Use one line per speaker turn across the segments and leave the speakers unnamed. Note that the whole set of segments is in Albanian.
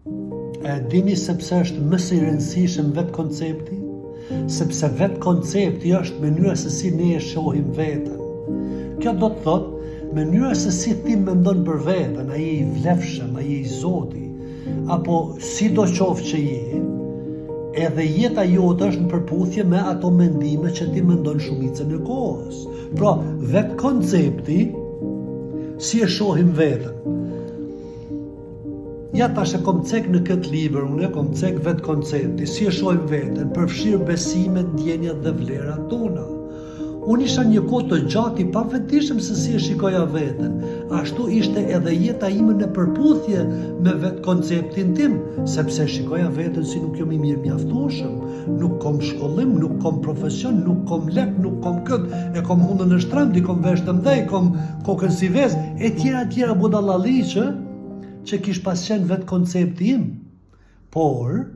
E dini sepse është më së rëndësishëm vetë koncepti? Sepse vetë koncepti është mënyra se si ne e shohim veten. Kjo do të thotë, mënyra se si ti mendon për veten, a je i vlefshëm, a je i Zoti, apo sido qoftë që je, edhe jeta jote është në përputhje me ato mendime që ti mendon shumicën e kohës. Pra, vetë koncepti, si e shohim veten. Ja tash e kom cek në këtë libër, unë e kom cek vetë koncepti, si e shohim veten, përfshirë besimet, ndjenjat dhe vlerat tona. Unë isha një kohë të gjatë i pavetishëm se si e shikoja veten. Ashtu ishte edhe jeta ime në përputhje me vetë konceptin tim, sepse shikoja veten si nuk jam i mirë mjaftueshëm, nuk kom shkollim, nuk kom profesion, nuk kom lek, nuk kom këtë, e kom hundën në shtram, di kom vesh të mdhej, kom kokën si vezë, e tjera budallaliqe që kish pas qenë vetë koncepti im. Por,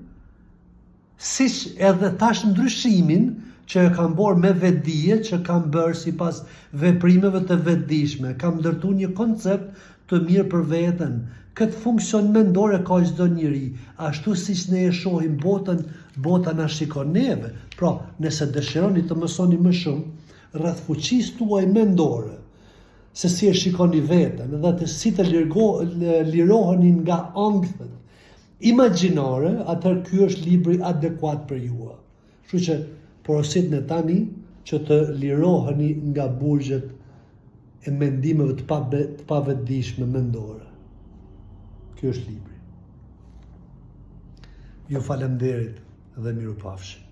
si edhe tash ndryshimin që e kam bërë me vetdije, që kam bërë si pas veprimeve të vetdijshme, kam ndërtu një koncept të mirë për veten. Këtë funksion mendor e ka çdo njeri, ashtu siç ne e shohim botën, bota na shikon neve. Pra, nëse dëshironi të mësoni më shumë rreth fuqisë tuaj mendore, se si e shikoni veten, dhe të si të liroheni nga angthet imagjinare, atëherë ky është libri adekuat për ju. Kështu që porosit në tani që të liroheni nga burgjet e mendimeve të pavetdijshme mendore. Ky është libri. Ju falenderit dhe mirupafshim.